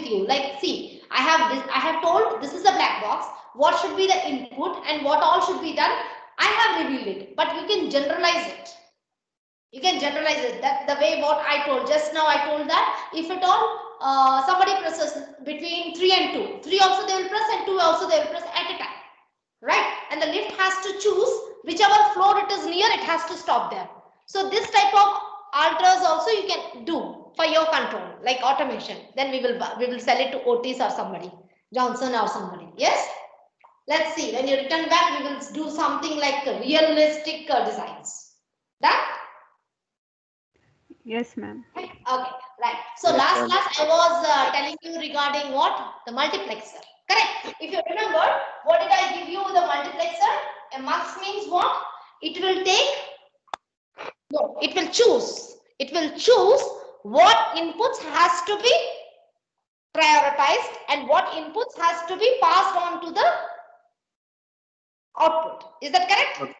with you. Like, see, I have told this is a black box. What should be the input and what all should be done? I have revealed it, but you can generalize it. You can generalize it. That the way what I told just now. I told that if at all somebody presses between 3 and 2, 3 also they will press and 2 also they will press at a time, right? And the lift has to choose whichever floor it is near. It has to stop there. So this type of alters also you can do for your control, like automation. Then we will sell it to Otis or somebody, Johnson or somebody. Yes. Let's see. When you return back, we will do something like realistic designs. Done? Yes, ma'am. Okay, right. So last class I was telling you regarding what? The multiplexer. Correct. If you remember, what did I give you the multiplexer? A mux means what? It will take, no, it will choose. It will choose what inputs has to be prioritized and what inputs has to be passed on to the output. Is that correct?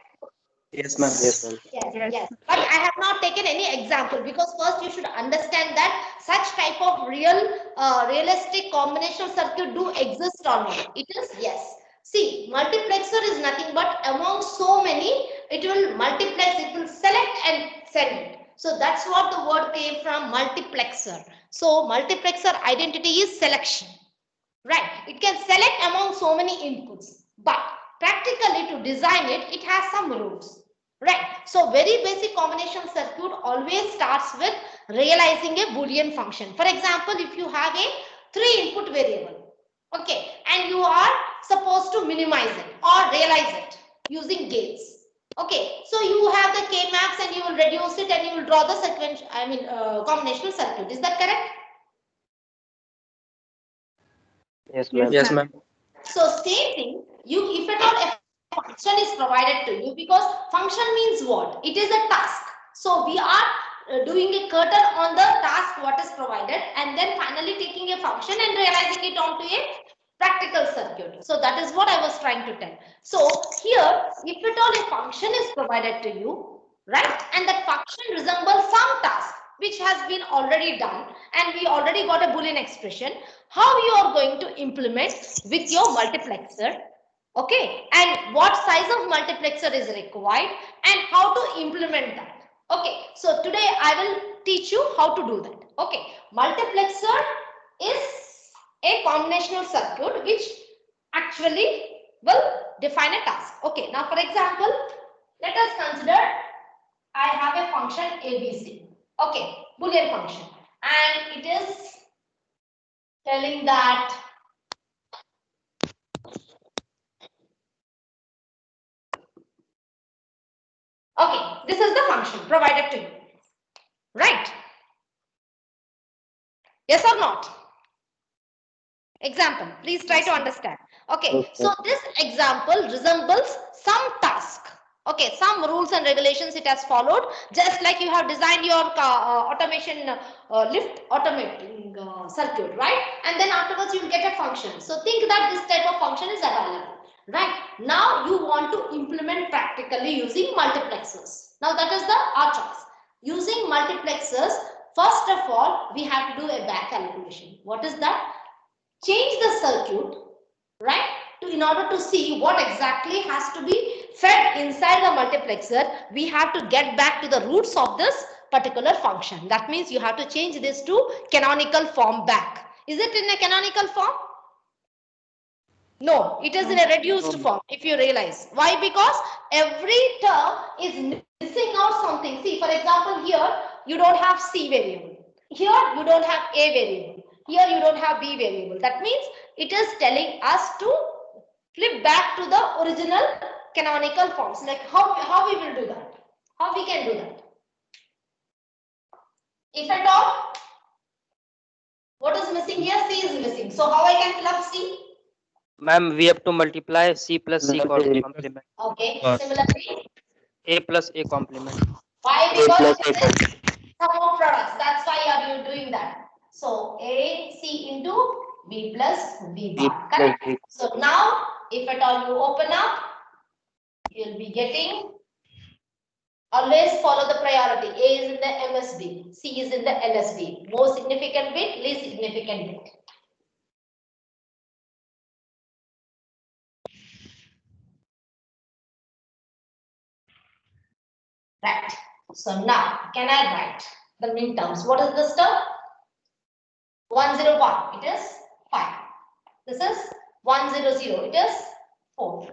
Yes, ma'am. Yes, ma'am. Yes. But I have not taken any example because first you should understand that such type of realistic combinational circuit do exist or not. It is yes. See, multiplexer is nothing but among so many, it will multiplex, it will select and send it. So that's what the word came from, multiplexer. So multiplexer identity is selection. Right. It can select among so many inputs, but practically to design it, it has some rules. Right. So very basic combination circuit always starts with realizing a Boolean function. For example, if you have a 3 input variable, okay, and you are supposed to minimize it or realize it using gates. Okay, so you have the K maps and you will reduce it and you will draw the sequential, combinational circuit. Is that correct? Yes, ma'am. Yes, ma'am. So same thing, if at all a function is provided to you, because function means what? It is a task. So we are doing a curtain on the task what is provided and then finally taking a function and realizing it onto a practical circuit. So that is what I was trying to tell. So here, if at all a function is provided to you, right, and that function resembles some task which has been already done and we already got a Boolean expression, how you are going to implement with your multiplexer, okay, and what size of multiplexer is required and how to implement that. Okay, so today I will teach you how to do that. Okay, multiplexer is a combinational circuit which actually will define a task. Okay, now for example, let us consider I have a function ABC. Okay, Boolean function, and it is telling that okay, this is the function provided to you, right? Yes or not? Example, please try to understand. Okay, so this example resembles some task. Okay, some rules and regulations it has followed, just like you have designed your automation lift automating circuit, right? And then afterwards you will get a function. So think that this type of function is available, right? Now you want to implement practically using multiplexers. Now that is the our choice. Using multiplexers, first of all, we have to do a back calculation. What is that? Change the circuit, right, to in order to see what exactly has to be fed inside the multiplexer. We have to get back to the roots of this particular function. That means you have to change this to canonical form back. Is it in a canonical form? No, it is in a reduced form, if you realize. Why? Because every term is missing out something. See, for example, here you don't have C variable. Here you don't have A variable. Here you don't have B variable. That means it is telling us to flip back to the original canonical forms. Like how we will do that? How we can do that? If at all, what is missing here? C is missing. So how I can fill up C? Ma'am, we have to multiply C plus C complement. Okay. Similarly, A plus A complement. why? Because it is sum of products. That's why are you doing that. So A C into B plus B bar. Correct. So now, if at all you open up, you'll be getting. Always follow the priority. A is in the MSB, C is in the LSB. More significant bit, least significant bit. Right. So now, can I write the midterms? What is this term? 101. It is 5. This is 100. It is 4.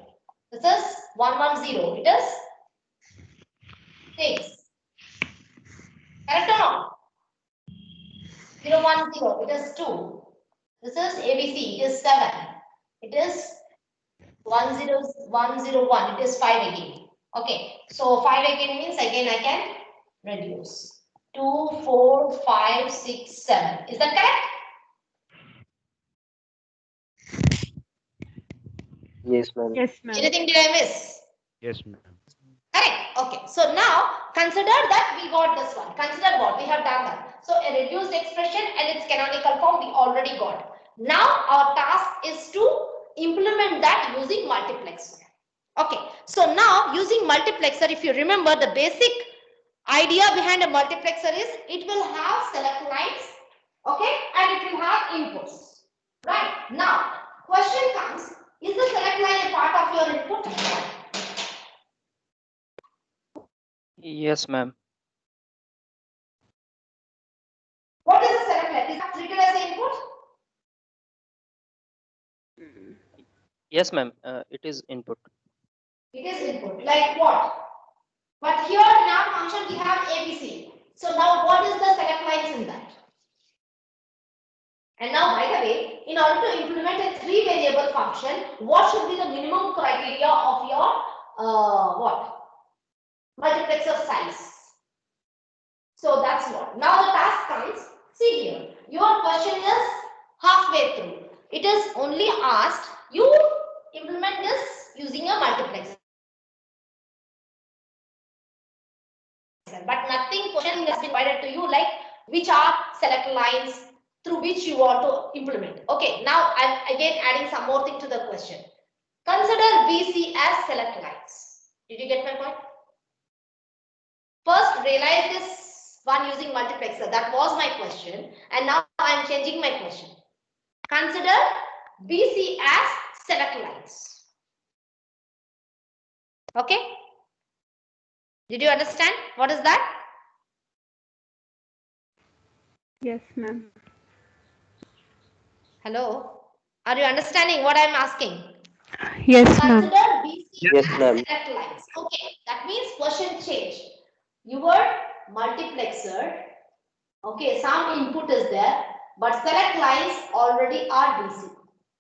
This is 110. It is 6. Correct or not? 010. It is 2. This is ABC. It is 7. It is 101. It is 5 again. Okay. So 5 again means again I can reduce. 2, 4, 5, 6, 7. Is that correct? Yes, ma'am. Yes, ma'am. Anything did I miss? Yes, ma'am. Correct. Okay. So now consider that we got this one. Consider what we have done that. So a reduced expression and its canonical form we already got. Now our task is to implement that using multiplexer. Okay. So now using multiplexer, if you remember, the basic idea behind a multiplexer is it will have select lines, okay, and it will have inputs. Right. Now question comes, is the select line a part of your input? Yes, ma'am. What is the select line? Is that treated as an input? Yes, ma'am. It is input. It is input. Like what? But here in our function we have ABC. So now what is the select lines in that? And now by the way, in order to implement a 3-variable function, what should be the minimum criteria of your what? Multiplexer size. So that's what. Now the task comes. See here. Your question is halfway through. It is only asked you implement this using a multiplexer. But nothing question has been provided to you like which are select lines through which you want to implement. Okay, now I'm again adding some more thing to the question. Consider BC as select lines. Did you get my point? First, realize this one using multiplexer. That was my question, and now I'm changing my question. Consider BC as select lines. Okay? Did you understand? What is that? Yes, ma'am. Hello? Are you understanding what I'm asking? Yes, ma'am. Consider BC Yes, as ma'am. select lines. Okay, that means question change. Your multiplexer, okay, some input is there, but select lines already are BC.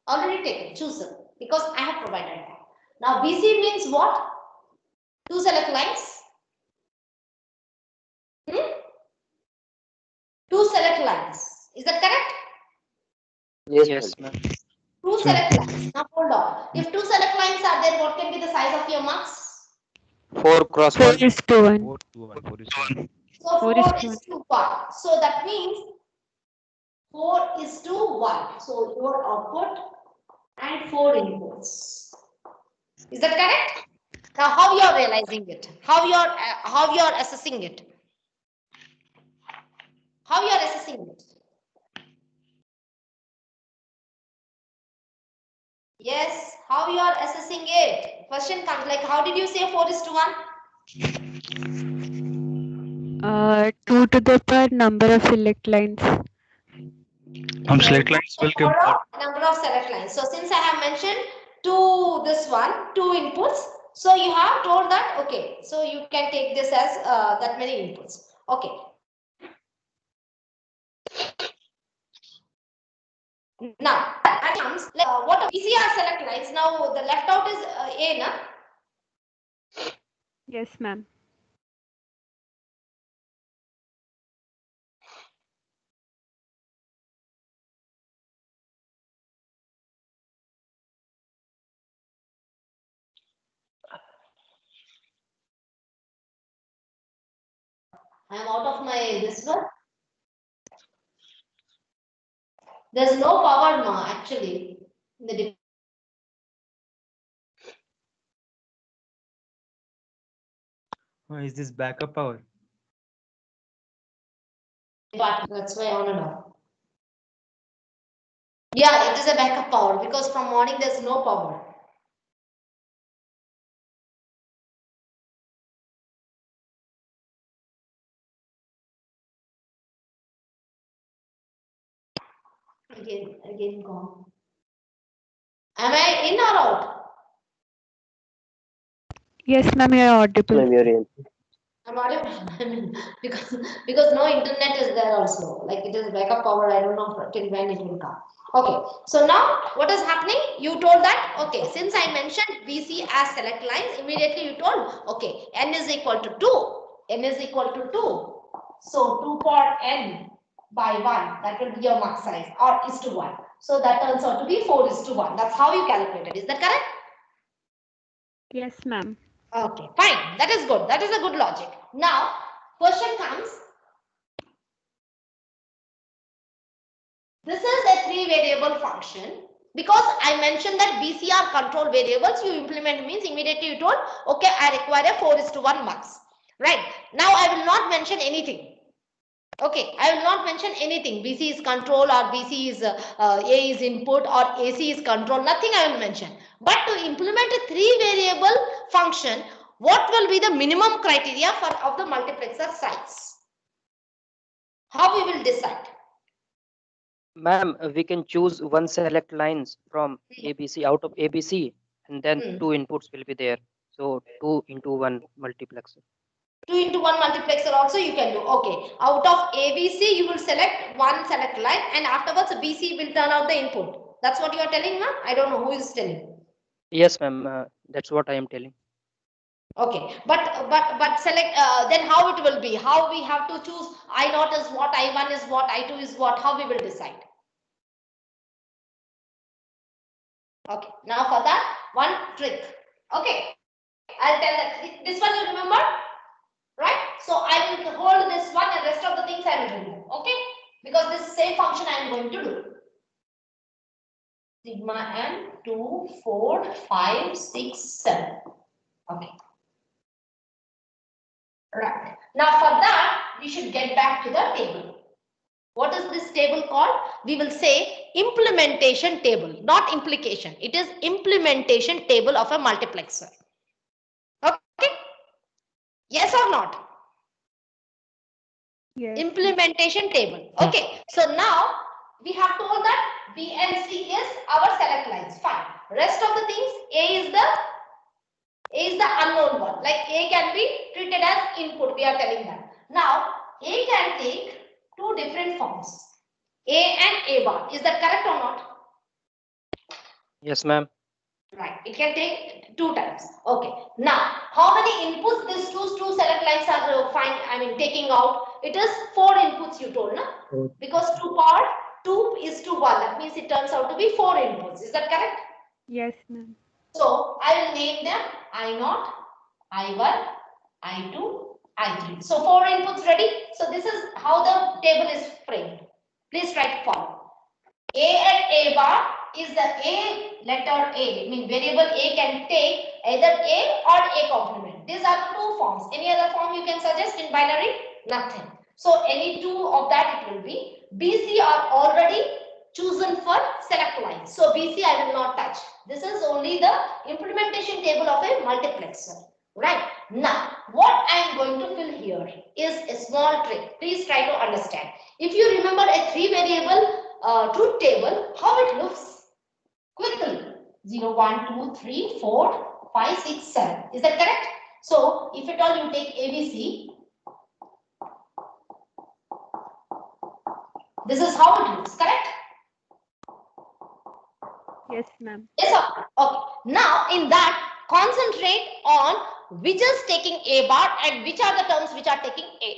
Already taken, choose them, because I have provided that. Now BC means what? 2 select lines. 2 select lines. Is that correct? Yes, Yes, ma'am. ma'am. 2 select lines. Now hold on. If 2 select lines are there, what can be the size of your marks? 4 cross 4 1. is to 1. 4 to 1. 4 is to 1. So 4 4 is is to 1. So that means 4 is to 1. So your output and 4 inputs. Is that correct? Now how you are realizing it? How you are assessing it? How you are assessing it? Yes, how you are assessing it? Question comes like, how did you say 4 is to 1? 2 to the power number of select lines. Select lines will give Number of select lines. So since I have mentioned to this one, 2 inputs, so you have told that, okay, so you can take this as that many inputs. Okay. Now, that comes, what are PCR select lines? Now, the left out is A, na? Yes, ma'am. I am out of my this one. There's no power, ma, actually. In the Is this backup power? department. That's why I want to know. Yeah, it is a backup power because from morning there's no power. Again gone. Am I in or out? Yes, ma'am, you are audible. Ma'am, you're in. I'm audible. I mean, because no internet is there also. Like it is backup power. I don't know till when it will come. Okay. So now what is happening? You told that okay. Since I mentioned BC as select lines, immediately you told okay. N is equal to 2. N is equal to 2. So 2 power n by 1. That will be your mark size or is to 1. So that turns out to be 4 is to 1. That's how you calculated. Is that correct? Yes, ma'am. Okay, fine. That is good. That is a good logic. Now, question comes. This is a 3-variable function. Because I mentioned that BCR control variables, you implement means immediately you told, okay, I require a 4 is to 1 marks. Right. Now, I will not mention anything. Okay, I will not mention anything. BC is control or BC is A is input or AC is control. Nothing I will mention. But to implement a 3-variable function, what will be the minimum criteria of the multiplexer size? How we will decide? Ma'am, we can choose one select lines from ABC out of ABC, and then Hmm. 2 inputs will be there. So 2 into 1 multiplexer. 2 into 1 multiplexer also you can do. Okay. Out of ABC, you will select one select line and afterwards BC will turn out the input. That's what you are telling, ma'am? I don't know who is telling. Yes, ma'am. That's what I am telling. Okay, but select then how it will be? How we have to choose I0 is what, I1 is what, I2 is what? How we will decide? Okay, now for that one trick. Okay, I'll tell that this one you remember, right? So I will hold this one and rest of the things I will remove. Okay, because this same function I am going to do. Sigma m 2, 4, 5, 6, 7. Okay. Right. Now for that, we should get back to the table. What is this table called? We will say implementation table, not implication. It is implementation table of a multiplexer. Okay? Yes or not? Yes. Implementation table. Okay. So now we have told that B and C is our select lines. Fine. Rest of the things, A is the unknown one. Like A can be treated as input. We are telling that. Now A can take two different forms. A and A bar. Is that correct or not? Yes, ma'am. Right. It can take 2 times. Okay. Now, how many inputs these two select lines are taking out? It is 4 inputs you told, no? Because 2 power 2 is to 1. That means it turns out to be 4 inputs. Is that correct? Yes, ma'am. So, I will name them I0, I1, I2, I3. So, 4 inputs ready. So, this is how the table is framed. Please try to follow. A and A bar is the A letter A. I mean variable A can take either A or A complement. These are the 2 forms. Any other form you can suggest in binary? Nothing. So any 2 of that it will be. BC are already chosen for select lines. So BC I will not touch. This is only the implementation table of a multiplexer. Right. Now what I am going to fill here is a small trick. Please try to understand. If you remember a 3-variable truth table, how it looks quickly. 0, 1, 2, 3, 4, 5, 6, 7. Is that correct? So, if at all you take ABC, this is how it looks, correct? Yes, ma'am. Yes, sir. Okay. Now, in that, concentrate on which is taking A bar and which are the terms which are taking A.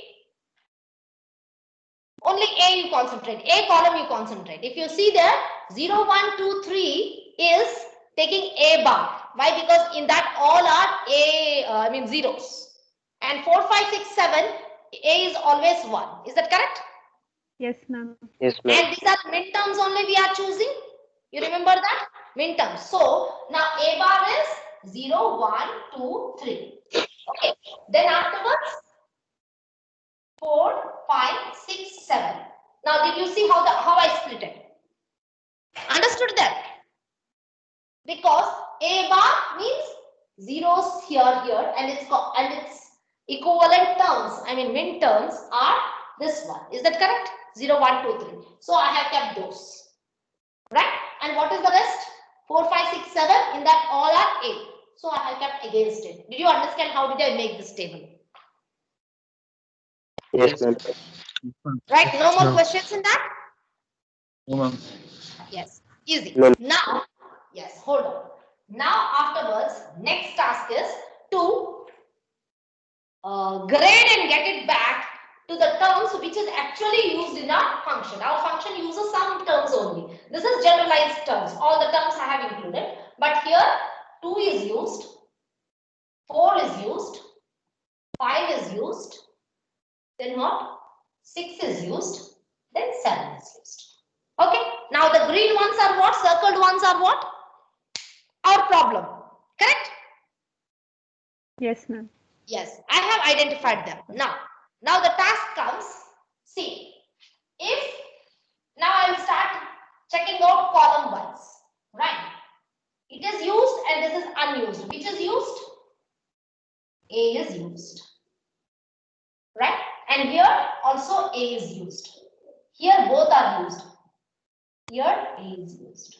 Only A you concentrate. A column you concentrate. If you see there, 0, 1, 2, 3 is taking A bar. Why? Because in that all are zeros. And 4, 5, 6, 7, A is always 1. Is that correct? Yes, ma'am. Yes, ma'am. And these are min terms only we are choosing. You remember that? Min terms. So now A bar is 0, 1, 2, 3. Okay. Then afterwards, 4, 5, 6, 7. Now did you see how I split it? Understood that? Because A bar means zeros here, and its equivalent terms, min terms are this one. Is that correct? 0, 1, 2, 3. So I have kept those. right? And what is the rest? 4, 5, 6, 7. In that all are A. So I have kept against it. Did you understand how did I make this table? Yes, ma'am. Right? No more No. questions in that? No, ma'am. Yes. Easy. No. Now, yes, hold on. Now afterwards, next task is to grade and get it back to the terms which is actually used in our function. Our function uses some terms only. This is generalized terms. All the terms I have included. But here 2 is used, 4 is used, 5 is used, then what? 6 is used, then 7 is used. Okay. Now the green ones are what? Circled ones are what? Our problem. Correct? Yes, ma'am. Yes, I have identified them. Now the task comes. See, if now I will start checking out column wise, right? It is used and this is unused. Which is used? A is used, right? And here also A is used. Here both are used. Here A is used.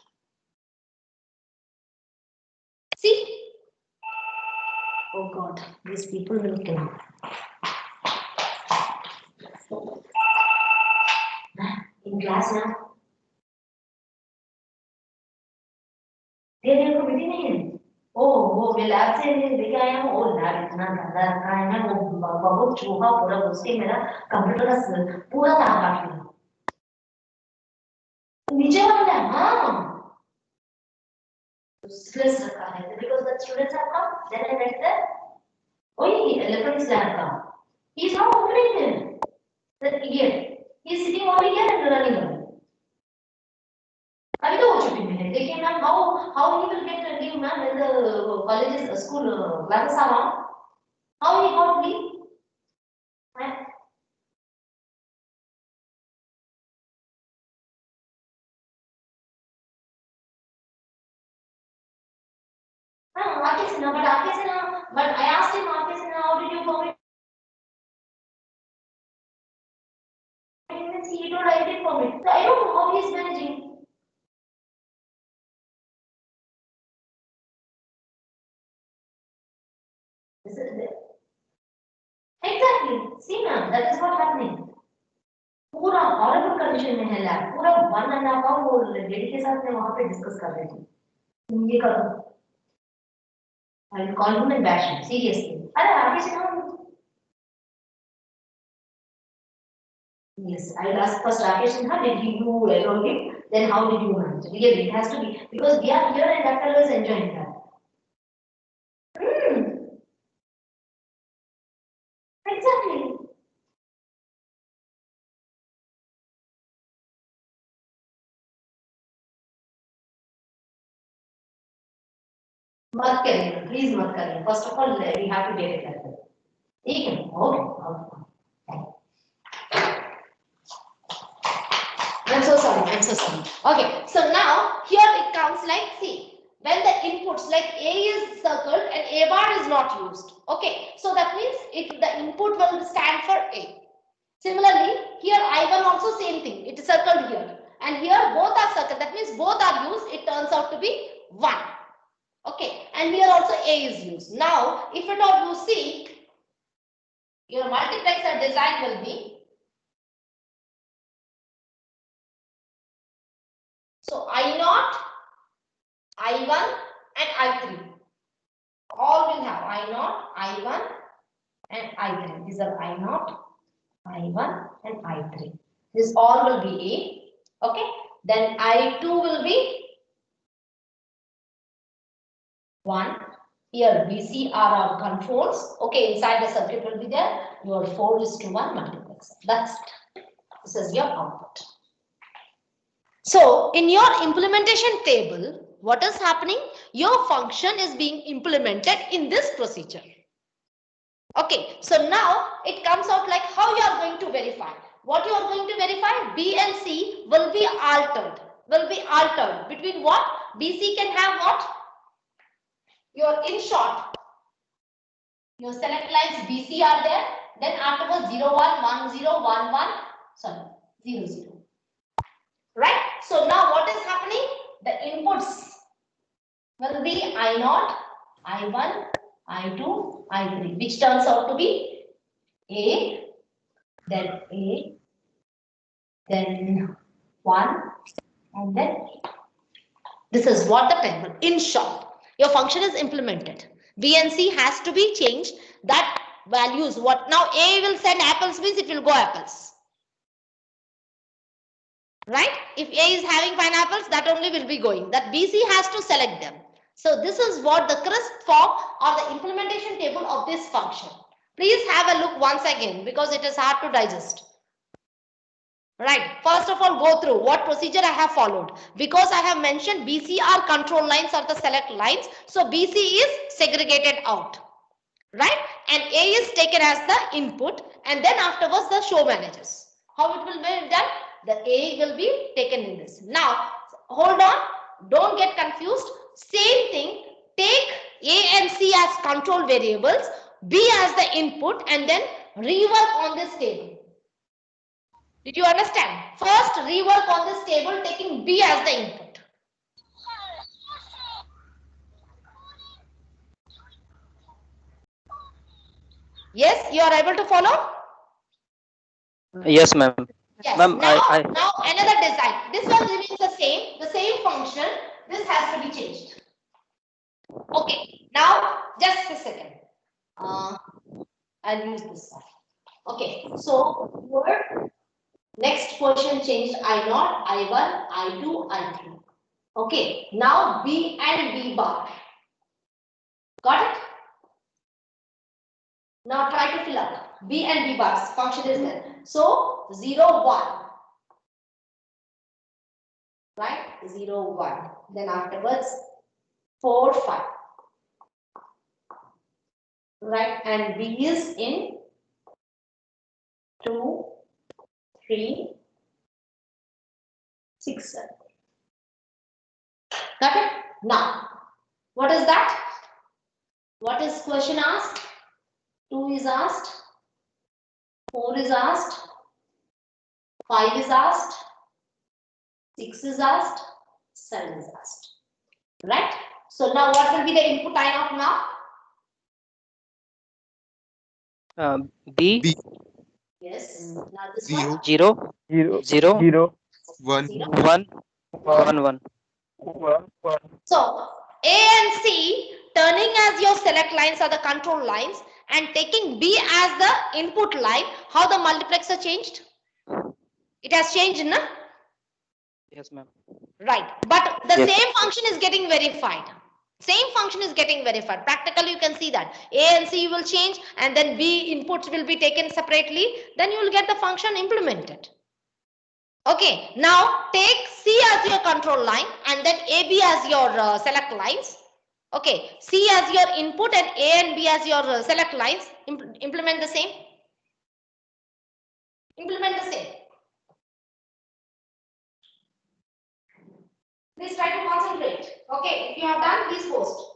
See? Oh God, these people will kill me. In class now. देखो बिल्कुल नहीं है। वो मैं lab से लेके आया हूँ। वो लैब इतना गंदा रखा है ना, वो बहुत चूहा पूरा घुस के मेरा कंप्यूटर का पूरा तार काट लिया। नीचे वाला है, हाँ। Stress रखा है because the students have come. Then I went there. Oh, electronics lab come. He is not opening it. The idiot. He is sitting over here and running away. अभी तो हो चुकी है, लेकिन ma'am how he will get leave ma'am when the colleges school classes are on? How he got leave? But I asked him, how did you commit? He told I did commit. So I don't know how he is managing. This is it. Exactly. See ma'am, that is what happening. पूरा horrible condition में है lab, पूरा 1.5 hour वो lady के साथ मैं वहाँ पे डिस्कस कर रही थी। तुम ये करो। I will call him and bash him seriously. अरे आगे से ना। Yes, I will ask first Rakesh Sinha, did you enroll him? Then how did you manage? Really, it has to be because we are here and that fellow is enjoying that. Exactly. मत करिए, please मत करिए। First of all we have to get it like that. ठीक है, okay. I'm so sorry. Okay, so now here it comes like, see, when the inputs like A is circled and A bar is not used. Okay, so that means the input will stand for A. Similarly, here I1 also same thing. It is circled here and here both are circled. That means both are used. It turns out to be 1. Okay, and here also A is used. Now, if at all you see, your multiplexer design will be, so I0, I1 and I3. All will have I0, I1 and I3. These are I0, I1 and I3. This all will be A. Okay, then I2 will be 1. Here BC are our controls. Okay, inside the circuit will be there. Your 4:1 multiplexer. That's it. This is your output. So in your implementation table, what is happening? Your function is being implemented in this procedure. Okay, so now it comes out like how you are going to verify. What you are going to verify? B and C will be altered. Between what? BC can have what? In short, your select lines BC are there. Then afterwards 0, 1, 1, 0, 1, 1. Sorry, 0, 0. Right? So now what is happening? happening? The inputs will be I0, I1, I2, I3, which turns out to be A, then 1, and then this is what the table. In short, your function is implemented. B and C has to be changed. That values what now A will send apples means it will go apples. Right? If A is having pineapples, that only will be going. That BC has to select them. So this is what the crisp form or the implementation table of this function. Please have a look once again because it is hard to digest. Right. First of all, go through what procedure I have followed. Because I have mentioned BC are control lines or the select lines. So BC is segregated out. Right. And A is taken as the input and then afterwards the show manages. How it will be done? The A will be taken in this. Now, hold on. Don't get confused. Same thing. Take A and C as control variables, B as the input and then rework on this table. Did you understand? First, rework on this table taking B as the input. Yes, you are able to follow? Yes, ma'am. Yes. Ma'am, Now another design. This one remains the same function. This has to be changed. Okay. Now, just a second. I'll use this one. Okay. So, your next question changed I0, I1, I2, I3. Okay. Now, B and B bar. Got it? Now, try to fill up. B and B bars. Function is there. So, 0, 1. Right? 0, 1. Then afterwards, 4, 5. Right? And B is in 2, 3, 6, 7. Got it? Now, what is that? What is question asked? 2 is asked, 4 is asked, 5 is asked, 6 is asked, 7 is asked. Right? So now what will be the input I of now? B. B. Yes. Now this 0. one. 0, 0, 0, 1. 1, 1, 1. So A and C turning as your select lines or the control lines and taking B as the input line, how the multiplexer changed? It has changed, no? Yes, ma'am. Right. But the yes, same function is getting verified. Same function is getting verified. Practically, you can see that A and C will change and then B inputs will be taken separately. Then you will get the function implemented. Okay. Now, take C as your control line and then AB as your select lines. Okay. C as your input and A and B as your select lines. Implement the same. Implement the same. Please try to concentrate. Okay. If you have done, please post.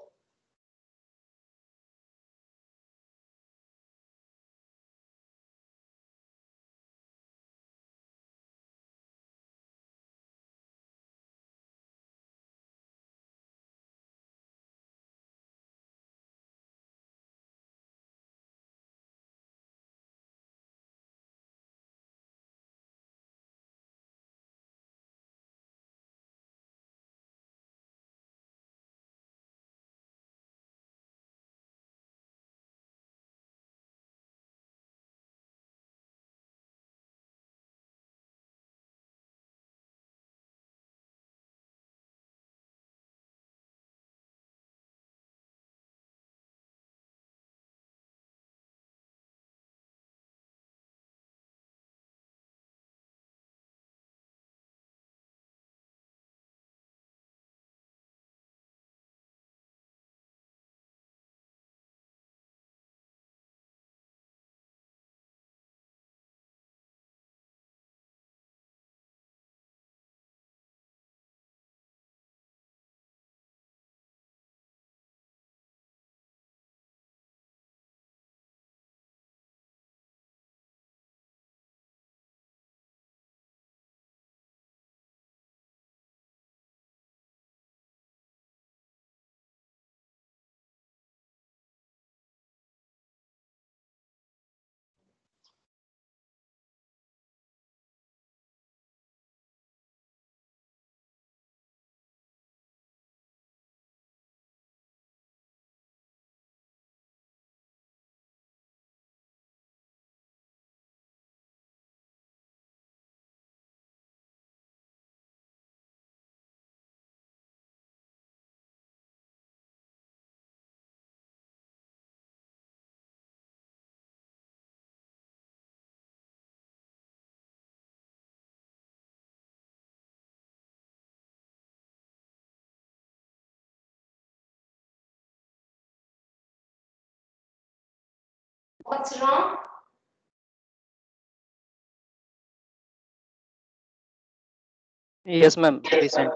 What's wrong? Yes, ma'am. Recent.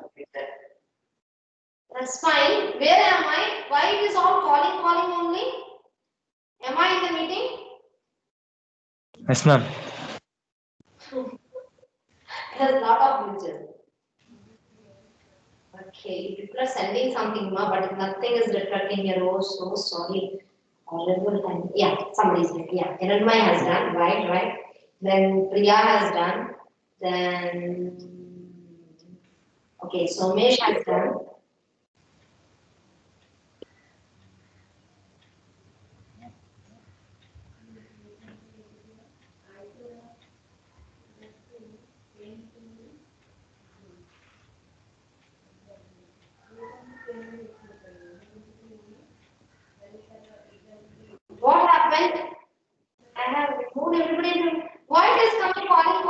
That's fine. Where am I? Why it is all calling only? Am I in the meeting? Yes, ma'am. There's a lot of glitches. Okay, people are sending something, but nothing is reflecting here. Oh, so sorry. Horrible time. Yeah, somebody's here. Yeah, Hiranmay has done. Right. Then Priya has done. Then, okay, Somesh has done. What happened? I have removed everybody. Why it is coming calling?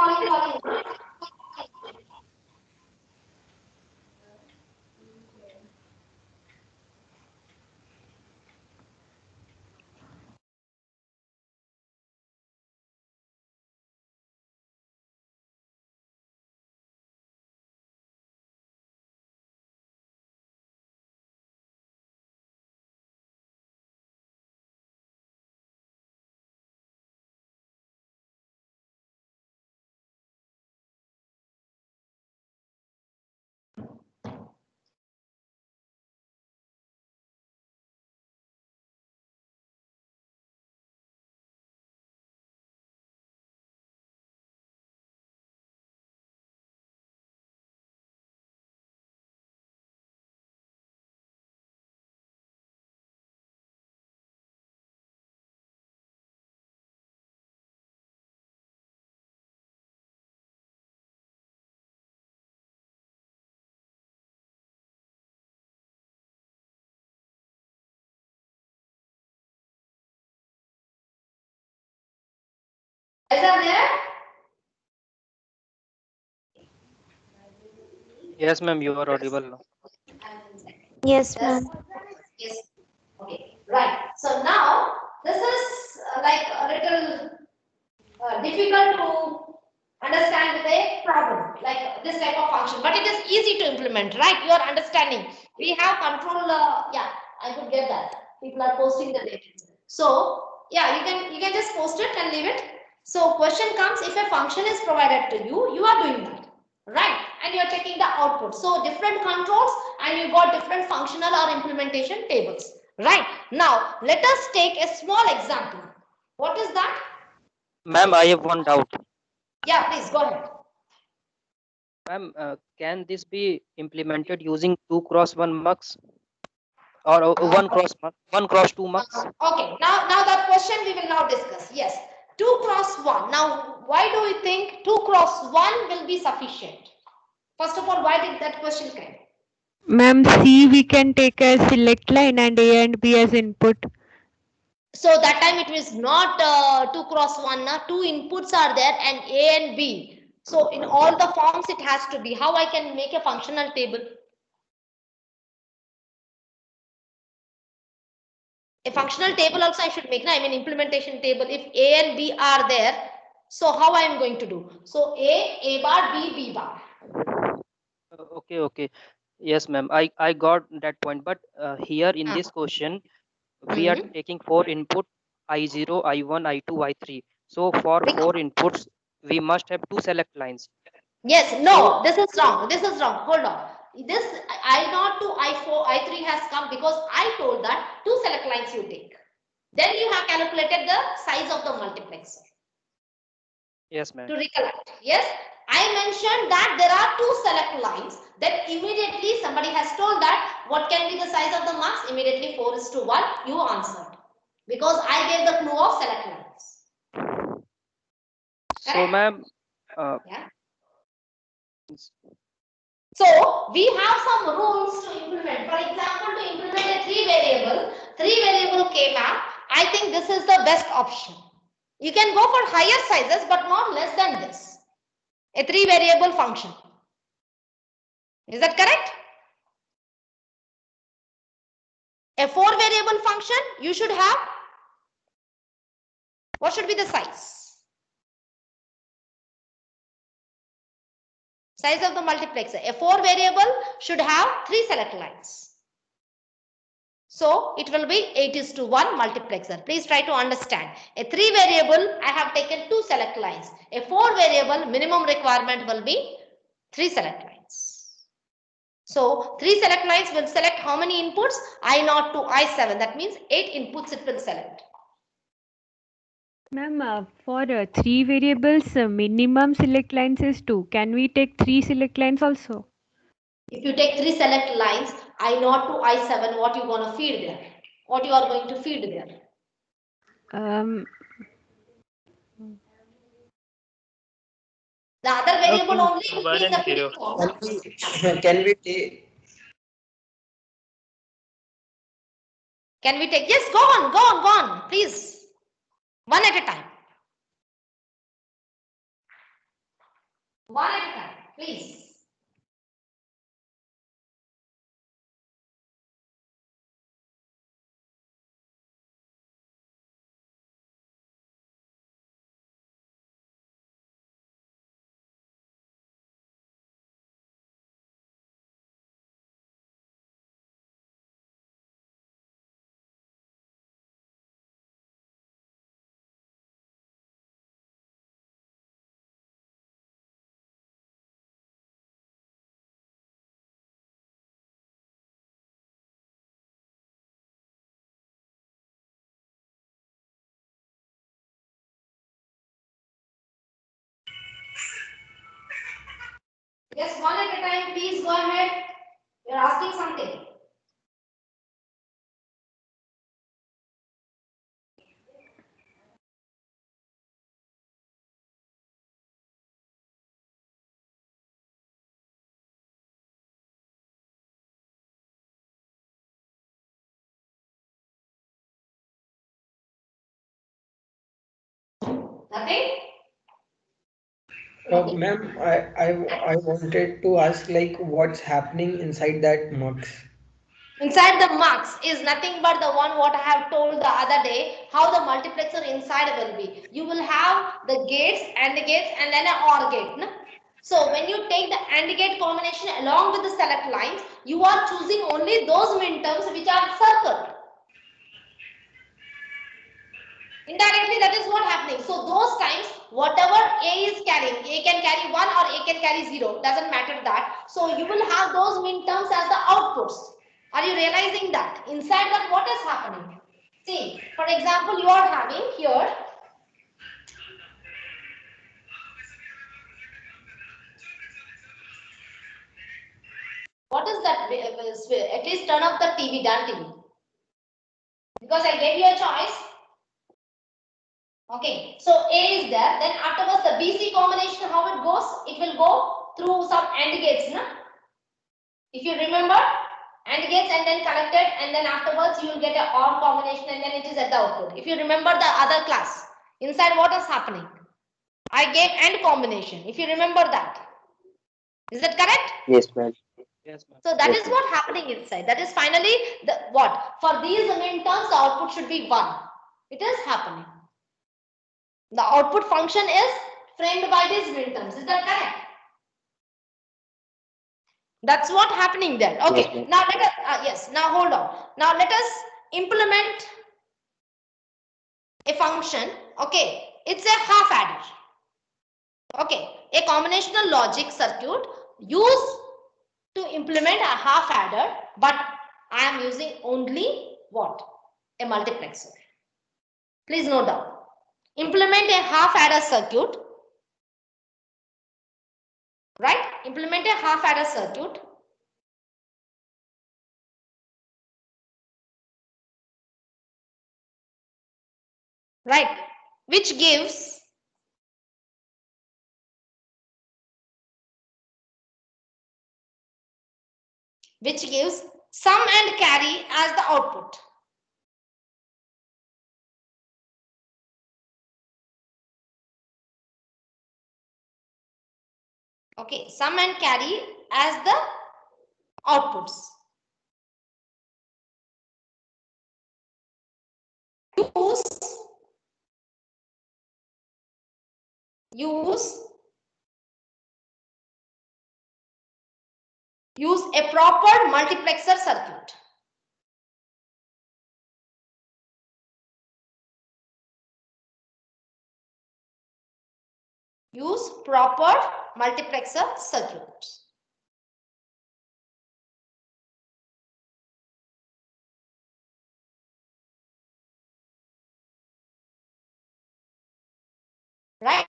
Guys are there? Yes, ma'am. You are audible now. Yes, Yes. ma'am. Yes. Okay. Right. So now this is like a little difficult to understand with a problem like this type of function, but it is easy to implement, right? You are understanding. We have control. Yeah, I could get that. People are posting the data. So yeah, you can just post it and leave it. So question comes, if a function is provided to you, you are doing that, right? And you are checking the output. So different controls, and you got different functional or implementation tables, right? Now let us take a small example. What is that? Ma'am, I have one doubt. Yeah, please go ahead. Ma'am, can this be implemented using 2x1 mux or one cross 2 mux? Okay, now that question we will now discuss. Yes, 2 cross 1. Now, why do we think 2 cross 1 will be sufficient? First of all, why did that question come? Ma'am, C we can take as select line and A and B as input. So that time it was not 2 cross 1. Now, two inputs are there and A and B. So in all the forms it has to be. How I can make a functional table? A functional table also I should make. I mean implementation table. If A and B are there, so how I am going to do? So A bar, B bar. Okay. Yes, ma'am. I got that point. But here in this question, we are taking 4 input I0, I1, I2, I3. So for 4 inputs, we must have 2 select lines. Yes, So no, this is wrong. This is wrong. Hold on. This I0 to I4, I3 has come because I told that 2 select lines you take. Then you have calculated the size of the multiplexer. yes, ma'am. To recollect. Yes, I mentioned that there are 2 select lines. Then immediately somebody has told that what can be the size of the mux? Immediately 4:1. You answered because I gave the clue of select lines. So, Correct? ma'am, Yeah. So we have some rules to implement. For example, to implement a 3-variable K-map, I think this is the best option. You can go for higher sizes, but not less than this. A 3-variable function. Is that correct? A 4-variable function, you should have What should be the size? Size of the multiplexer. A 4 variable should have 3 select lines. So it will be 8:1 multiplexer. Please try to understand. A 3 variable, I have taken 2 select lines. A 4 variable, minimum requirement will be 3 select lines. So 3 select lines will select how many inputs? I0 to I7. That means 8 inputs it will select. Ma'am, for 3 variables, minimum select lines is 2. Can we take 3 select lines also? If you take 3 select lines, I0 to I7, what you going to feed there? What you are going to feed there? The other variable only will be in the feeding form. Can we take? Can we take? Yes, go on, please. One at a time. One at a time, please. Yes, one at a time, please go ahead. You're asking something. Nothing? Ma'am, I wanted to ask like what's happening inside that mux. Inside the mux is nothing but the one what I have told the other day, how the multiplexer inside will be. You will have the gates and then an OR gate. No? So when you take the AND gate combination along with the select lines, you are choosing only those minterms which are circled. Indirectly, that is what happening. So those times, whatever A is carrying, A can carry 1 or A can carry 0, doesn't matter that. So you will have those minterms as the outputs. Are you realizing that? Inside that, what is happening? See, for example, you are having here. What is that? At least turn off the TV, done TV. Because I gave you a choice. Okay, so A is there. Then afterwards, the BC combination, how it goes? It will go through some AND gates, no? If you remember, AND gates and then connected, and then afterwards you will get an OR combination, and then it is at the output. If you remember the other class, inside what is happening? I gave AND combination. If you remember that, is that correct? Yes, ma'am. Yes, ma'am. So that Yes, is ma'am. what happening inside. That is finally the what? For these minterms, the output should be 1. It is happening. The output function is framed by these minterms. Is that correct? That's what happening there. Okay. Yes, ma'am. Now let us yes. Now hold on. Now let us implement a function. Okay. It's a half adder. Okay. A combinational logic circuit used to implement a half adder, but I am using only what? A multiplexer. Please note down. Implement a half adder circuit. Right? Implement a half adder circuit. Right? Which gives sum and carry as the output. Okay, sum and carry as the outputs. Use use a proper multiplexer circuit. Use proper multiplexer circuits. Right?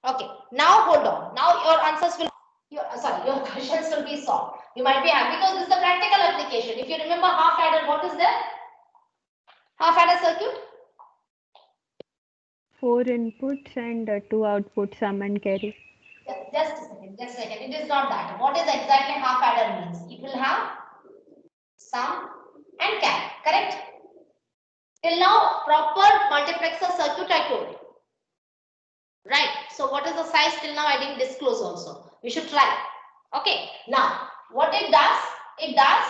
Okay. Now hold on. Now your answers will, your questions will be solved. You might be happy because this is the practical application. If you remember half adder, what is there? Half adder circuit? 4 inputs and 2 outputs, sum and carry. Just a second. Just a second. It is not that. What is exactly half adder means? It will have sum and carry. Correct? Till now, proper multiplexer circuit I told you. Right. So what is the size till now? I didn't disclose also. We should try. Okay. Now, what it does? It does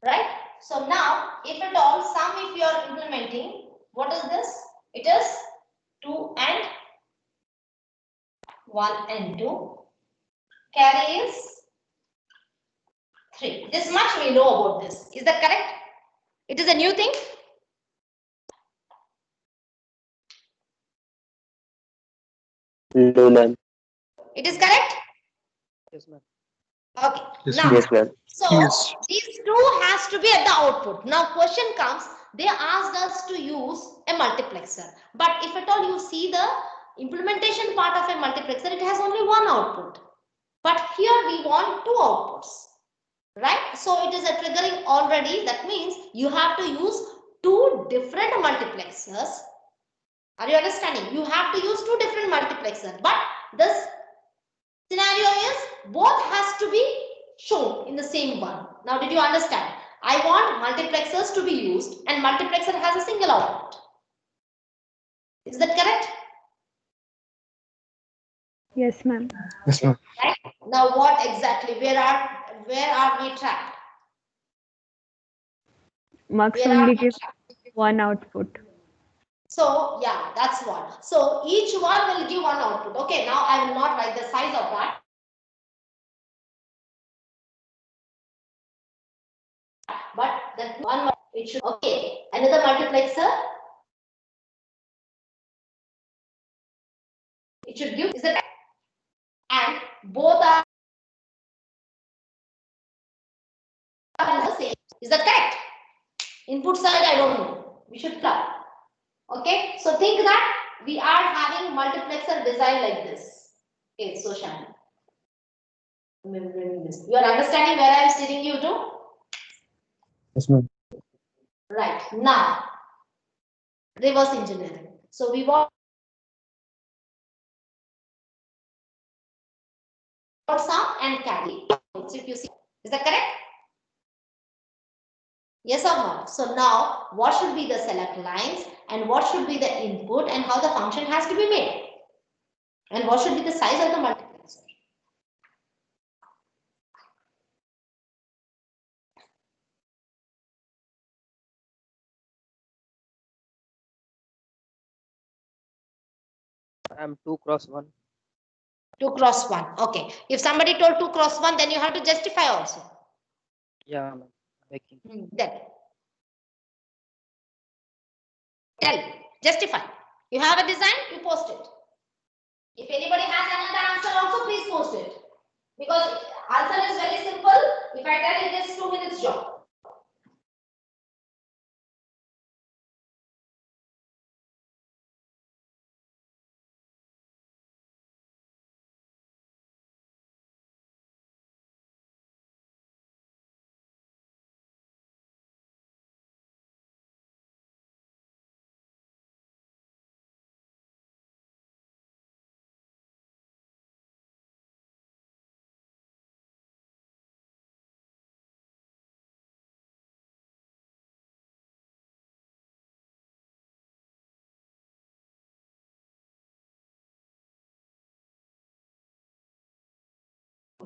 right. So now, if at all sum, if you are implementing, what is this? It is 2 and 1 and 2. Carry is 3. This much we know about this. Is that correct? It is a new thing. No, ma'am. It is correct. Yes, ma'am. Okay. Yes, Now, Yes, ma'am. so Yes. these two has to be at the output. Now question comes, they asked us to use a multiplexer. But if at all you see the implementation part of a multiplexer, it has only one output. But here we want two outputs. Right? So it is a triggering already. That means you have to use two different multiplexers. Are you understanding? You have to use two different multiplexers. But this scenario is both has to be shown in the same one. Now did you understand? I want multiplexers to be used and multiplexer has a single output. Is that correct? Yes, ma'am. Yes, ma'am. Right? Now what exactly? Where are we trapped? Mux Where are only we gives trapped? one output. So yeah, that's one. So each one will give one output. Okay, now I will not write the size of that. But that one, it should, okay. Another multiplexer, it should give, is it? And both are the same. Is that correct? Input side, I don't know. We should plug. Okay, so think that we are having multiplexer design like this. Okay, so Shani. You are understanding where I am steering you to? Yes, ma'am. Right. Now, reverse engineering. So we want sum and carry. If you see, is that correct? Yes or no? So now, what should be the select lines and what should be the input and how the function has to be made? And what should be the size of the multiplexer? I'm 2 cross 1. 2 cross 1. Okay. If somebody told 2 cross 1, then you have to justify also. Yeah, ma'am. Making. Then tell, justify. You have a design, you post it. If anybody has another answer also, please post it. Because answer is very simple. If I tell it is 2 minutes job.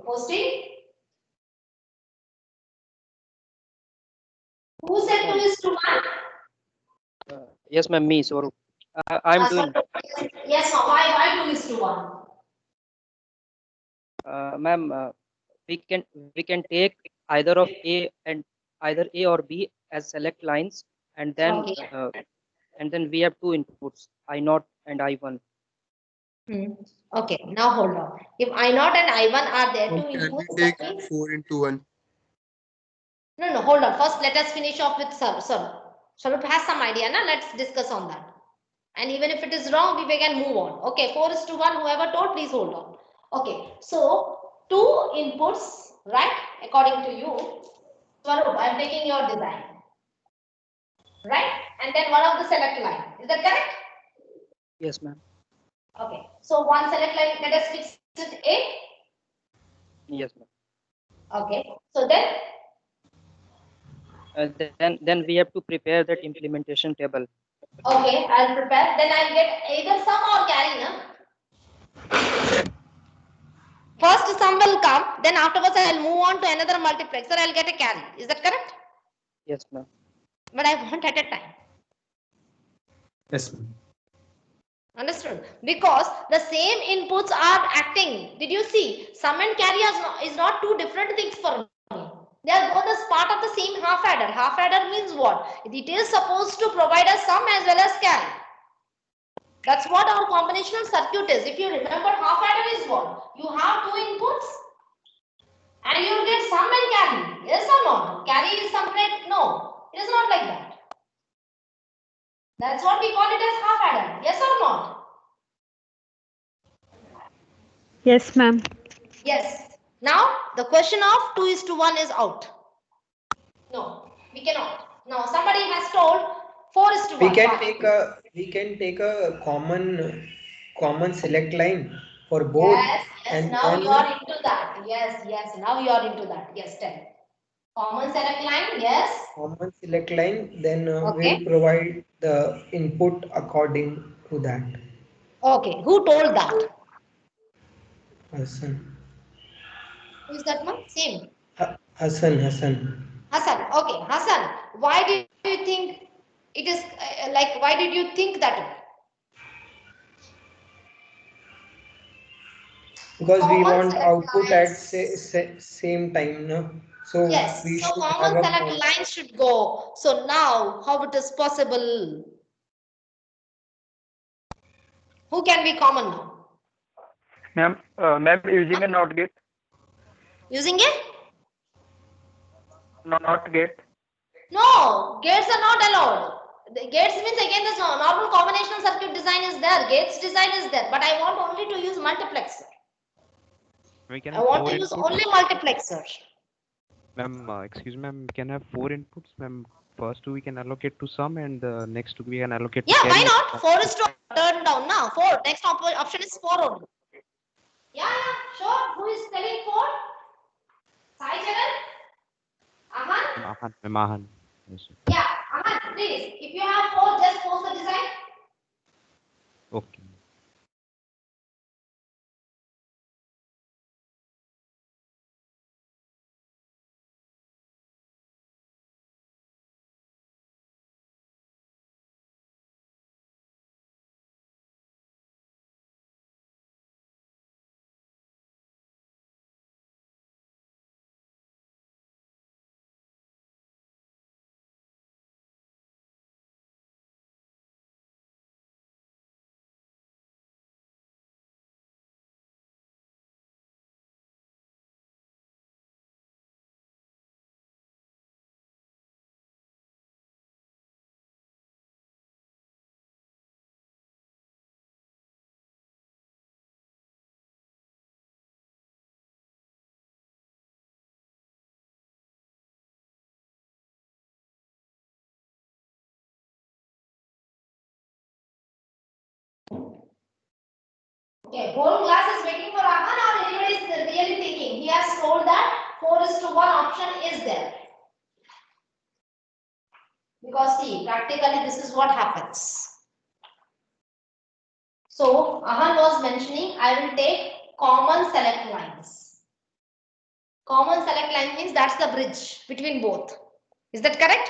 Posting. Who said 2 is to 1? Yes, ma'am. Me. So I'm doing. Sorry. Yes, ma'am. Why 2 is to 1? Ma'am, we can take either of A and either A or B as select lines, and then we have two inputs, I0 and I1. Okay, now hold on. If I0 and I1 are there, So two can we inputs, take that means 4 into 1? no, hold on. First, let us finish off with Swarup. Swarup has some idea, na? Let's discuss on that. And even if it is wrong, we can move on. Okay, 4 is to 1. Whoever told, please hold on. Okay, so two inputs, right? According to you, Swarup, I'm taking your design, right? And then one of the select line. Is that correct? Yes, ma'am. Okay, so one select line. Let us fix it A. Yes, ma'am. Okay, so then. Then we have to prepare that implementation table. Okay, I'll prepare. Then I'll get either sum or carry, no? First sum will come, then afterwards I'll move on to another multiplexer. I'll get a carry. Is that correct? Yes, ma'am. But I want at a time. Yes, ma'am. Understood? Because the same inputs are acting. Did you see? Sum and carry is not two different things for me. They are both as part of the same half adder. Half adder means what? It is supposed to provide us sum as well as carry. That's what our combinational circuit is. If you remember, half adder is what? You have two inputs and you get sum and carry. Yes or no? Carry is separate? No. It is not like that. That's what we call it as half adder. Yes or not? Yes, ma'am. Yes. Now the question of 2 is to 1 is out. No, we cannot. Now somebody has told 4 is to 1. We can take a common select line for both. Yes, and now then you are into that. Yes, now you are into that. Yes, tell. Common select line, yes. common select line, then Okay. we'll provide the input according to that. Okay, who told that? Hassan. Who is that one? Same. Hassan. Hassan. Okay, Hassan. Why did you think it is like? Why did you think that? Because we Common want select output at lines. same time, no? So Yes. we So should have common a select lines should go. So now, how it is possible? Who can be common now? Ma'am, using a NOT gate. Using it? NOT gate. No, gates are not allowed. The gates means again the normal combinational circuit design is there. Gates design is there, but I want only to use multiplexer. We can I have want four to use inputs. only multiplexer. Ma'am, excuse me, ma'am, we can have 4 inputs, ma'am. First two we can allocate to sum, and the next two we can allocate to Yeah, carry. why not? 4 is to turn down now. 4. Next option is 4 only. Yeah, sure. Who is telling 4? Sai Charan? Ahan? Ahan. Yes, sir. Yeah, Ahan, please. If you have 4, just post the design. Okay. Okay, whole class is waiting for Ahan or anybody is really thinking? He has told that 4 is to 1 option is there. Because see, practically this is what happens. So Ahan was mentioning, I will take common select lines. Common select line means that's the bridge between both. Is that correct?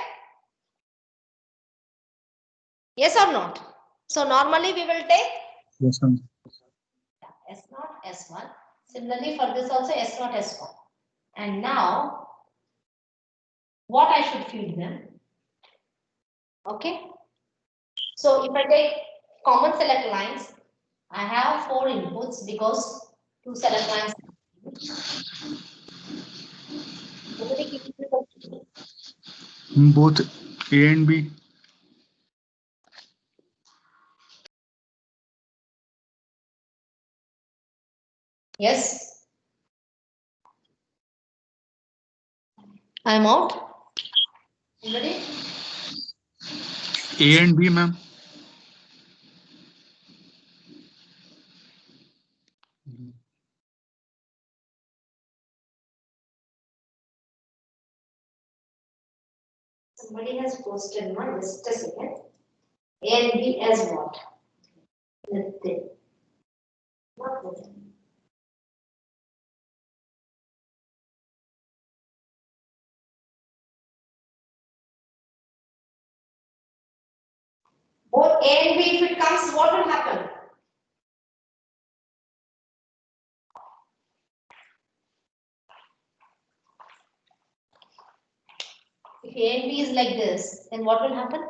Yes or not? So normally we will take Yes, ma'am. S0, S1. Similarly for this also S0, S1. And now what I should feed them? Okay. So if I take common select lines, I have 4 inputs because 2 select lines. Both A and B. Yes. I'm out. Ready? A and B, ma'am. Somebody has posted one. Just a second. A and B as what? Nothing. Not good. Both A and B, if it comes, what will happen? If A and B is like this, then what will happen?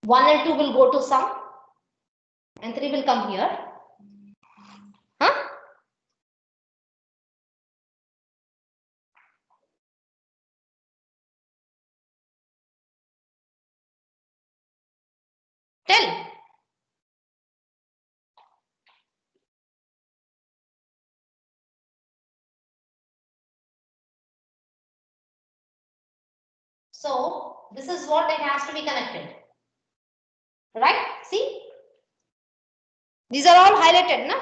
One and two will go to sum, and 3 will come here. Huh? Tell. So this is what it has to be connected. Right? See? These are all highlighted, na?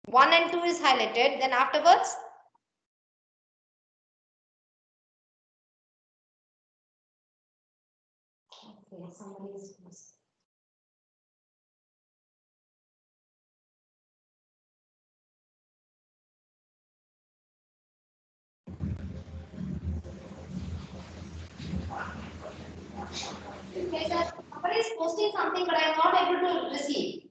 1 and 2 is highlighted. Then afterwards, okay, somebody is missing. Okay, sir. Somebody is posting something, but I am not able to receive.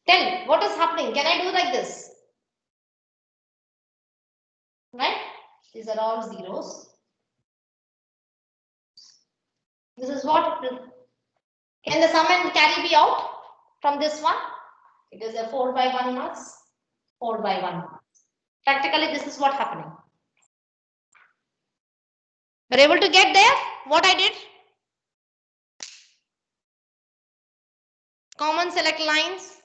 Tell what is happening. Can I do like this? Right? These are all zeros. This is what. Can the sum and carry be out from this one? It is a 4 by 1 marks. 4 by 1 marks. Practically, this is what happening. You're able to get there? What I did? Common select lines,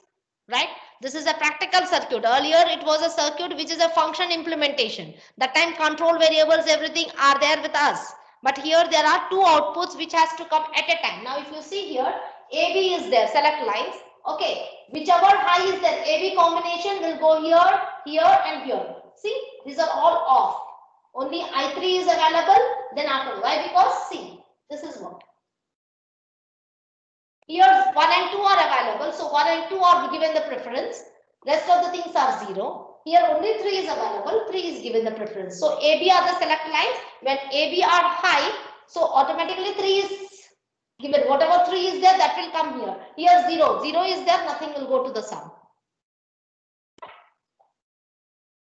right? This is a practical circuit. Earlier, it was a circuit which is a function implementation. That time control variables, everything are there with us. But here there are 2 outputs which has to come at a time. Now, if you see here, AB is there, select lines. Okay, whichever high is there, AB combination will go here, here and here. See, these are all off. Only I3 is available, then after. Why? Because see, this is what. Here 1 and 2 are available. So 1 and 2 are given the preference. Rest of the things are 0. Here only 3 is available. 3 is given the preference. So AB are the select lines. When AB are high, so automatically 3 is given. Whatever 3 is there, that will come here. Here 0. 0 is there, nothing will go to the sum.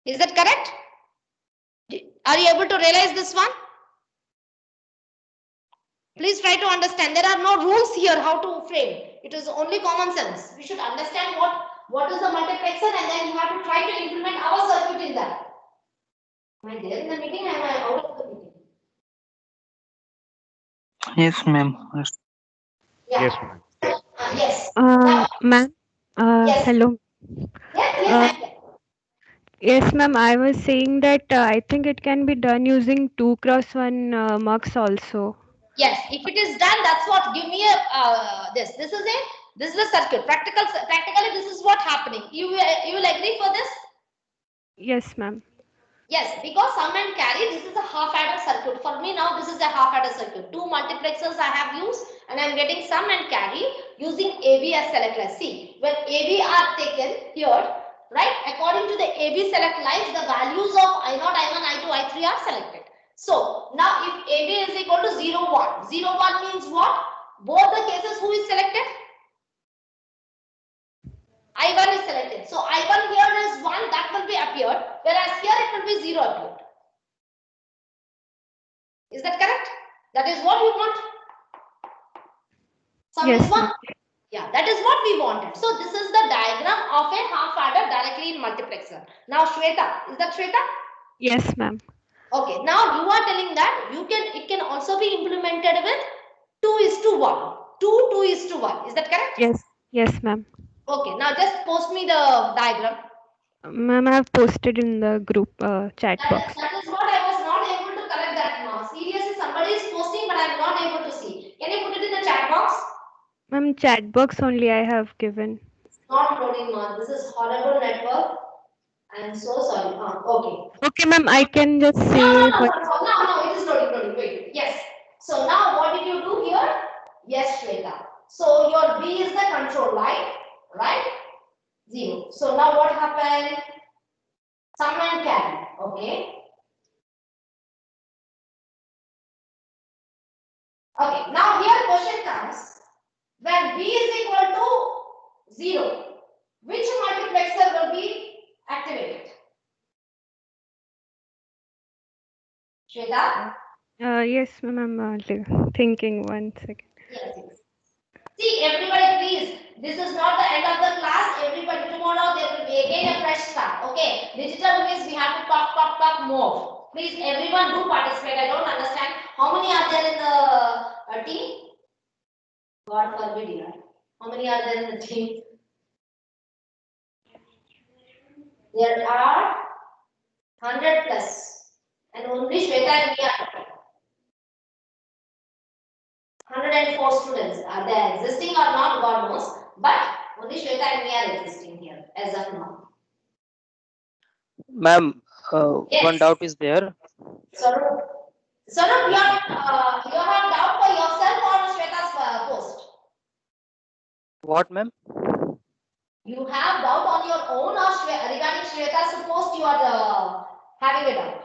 Is that correct? Are you able to realize this one? Please try to understand. There are no rules here how to frame. It is only common sense. We should understand what is the multiplexer, and then you have to try to implement our circuit in that. Am I there in the meeting? Am I out of the meeting? Yes, ma'am. Yeah. Yes, ma'am. Yes. Now, Ma'am, yes. hello. Yes, Uh, I'm there. yes, ma'am. I was saying that I think it can be done using 2x1 mux also. Yes, if it is done, that's what. Give me a this. This is a circuit. Practically, this is what happening. You will agree for this? Yes, ma'am. Yes, because sum and carry, this is a half adder circuit. For me now, this is a half adder circuit. Two multiplexers I have used and I am getting sum and carry using AB as select lines. See, when AB are taken here, right, according to the AB select lines, the values of I0, I1, I2, I3 are selected. So, now if AB is equal to 0, 1. 0, 1 means what? Both the cases who is selected? I1 is selected. So, I1 here is 1, that will be appeared, whereas here it will be 0 appeared. Is that correct? That is what we want. Sum Yes, is 1. ma'am. Yeah, that is what we wanted. So this is the diagram of a half adder directly in multiplexer. Now Shweta, is that Shweta? Yes, ma'am. Okay, now you are telling that it can also be implemented with 2:1. 2:1. Is that correct? Yes. Yes, ma'am. Okay, now just post me the diagram. Ma'am, I have posted in the group chat box. That is what I was not able to correct that now. Seriously, somebody is posting, but I am not able to see. Can you put it in the chat box? Ma'am, chat box only I have given. Not loading, ma. This is horrible network. I am so sorry. Okay. Okay, ma'am, I can just No, say no, what. no, no, no, no, it is loading. Wait. Yes. So now what did you do here? Yes, Shweta. So your B is the control line, right? 0. So now what happened? Sum and carry. Okay. Okay. Now here question comes. When B is equal to 0, which multiplexer will be activated? Shweta? Yes, ma'am, I'm thinking 1 second. Yes. See, everybody, please. This is not the end of the class. Everybody, tomorrow there will be again a fresh start. Okay. Digital means we have to talk more. Please, everyone do participate. I don't understand. How many are there in the team? God forbid, yeah. How many are there in the team? There are 100 plus. And only Shweta and me are 104 students. Are they existing or not? God knows. But only Shweta and me are existing here as of now. Ma'am, one Yes. doubt is there. Sarup, Sarup, you have doubt for yourself or Shweta's post? What, ma'am? You have doubt on your own or regarding Shweta's post you are having a doubt?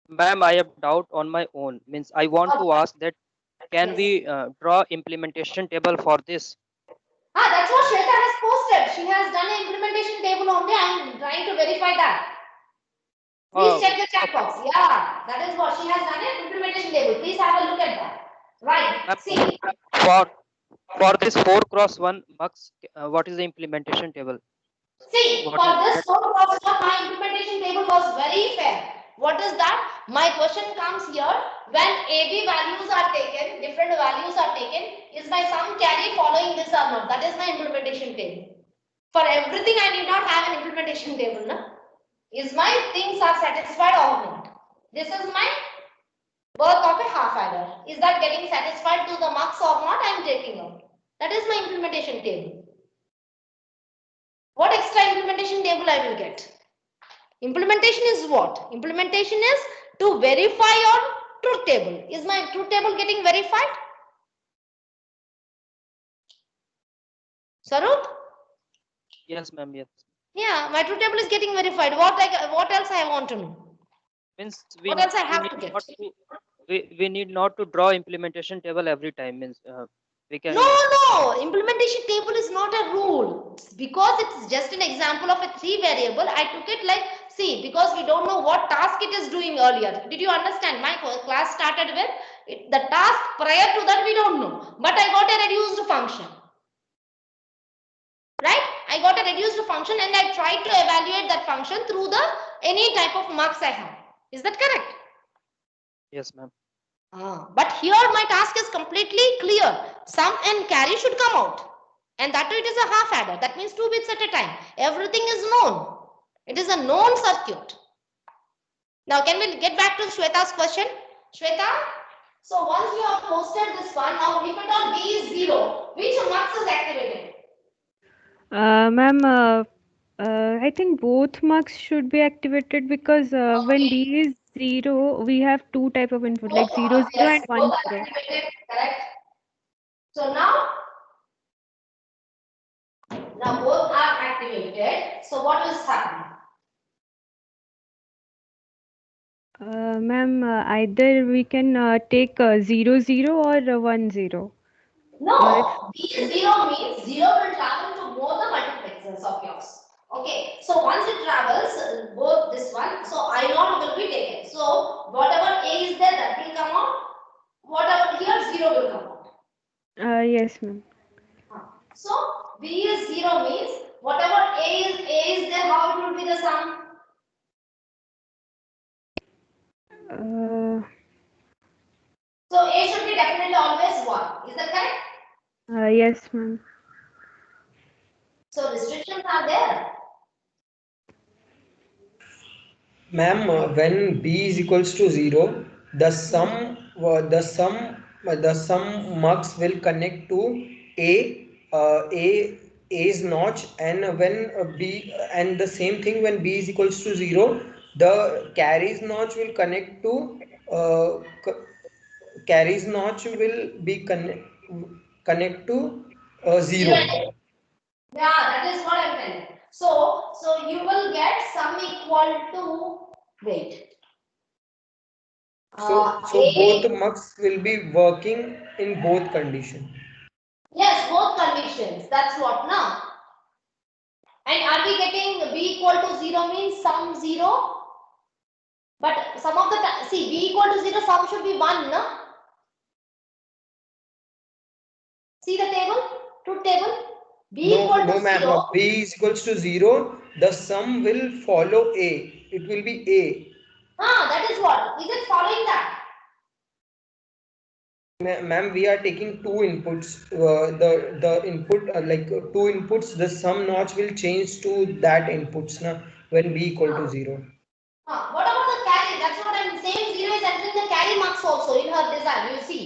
Ma'am, I have doubt on my own. Means I want to Okay. ask that can Yes. we draw implementation table for this? That's what Shweta has posted. She has done an implementation table only. I am trying to verify that. Please check the chat box. Yeah, that is what she has done an implementation table. Please have a look at that. Right. Ma'am, See. for this 4x1 mux, what is the implementation table? See, What for is this that? 4x1, my implementation table was very fair. What is that? My question comes here. When AB values are taken, different values are taken, is my sum carry following this or not? That is my implementation table. For everything, I need not have an implementation table. No? Is my things are satisfied or not? This is my work of a half adder. Is that getting satisfied to the marks or not? I am taking out. That is my implementation table. What extra implementation table I will get? Implementation is what? Implementation is to verify your truth table. Is my truth table getting verified? Sarup? Yes, ma'am. Yes. Yeah, my truth table is getting verified. What else I want to know? Means What else I have need to get? not to we need not to draw implementation table every time. Means we can. No. Implementation table is not a rule. Because it's just an example of a 3 variable, I took it like, see, because we don't know what task it is doing earlier. Did you understand? My class started with the task prior to that we don't know. But I got a reduced function. Right? I got a reduced function and I tried to evaluate that function through the any type of marks I have. Is that correct? Yes, ma'am. But here my task is completely clear. Sum and carry should come out. And that too it is a half adder. That means 2 bits at a time. Everything is known. It is a known circuit. Now can we get back to Shweta's question? Shweta, so once you have posted this one, now if at all B is 0, which mux is activated? Ma'am, I think both marks should be activated because when Okay. B is 0, we have two type of input like Both 0, are, 0 yes, and both 1, are 0. activated, correct. So now both are activated. So what is happening? Ma'am, either we can take 0, 0 or 1, 0. If No, B0 means 0 will travel to both the multiplexers of yours. Okay, so once it travels, both this one, so I0 will be taken. So whatever A is there, that will come out. Whatever here, 0 will come out. yes, ma'am. So B is 0 means whatever A is there, how it will be the sum? Uh, So A should be definitely always 1. Is that correct? yes, ma'am. So restrictions are there. Ma'am, when b is equals to 0, the sum mux will connect to a's notch, and when b, and the same thing when b is equals to 0, the carries notch will connect to carries notch will be connect to 0 0. and A. Yeah, that is what I'm telling. So you will get sum equal to, wait. So A, both mux will be working in both conditions. yes, both conditions. That's what now. And are we getting B equal to 0 means sum 0? But some of the time, see, B equal to 0, sum should be 1, no? See the table, truth table. B No, equal no, to ma'am. 0. B is equals to 0. The sum will follow A. It will be A. That is what. Is it following that? Ma'am, we are taking two inputs. The input like two inputs. The sum notch will change to that inputs na, when B equal to 0. What about the carry? That's what I'm saying. 0 is entering the carry marks also in her design. You see.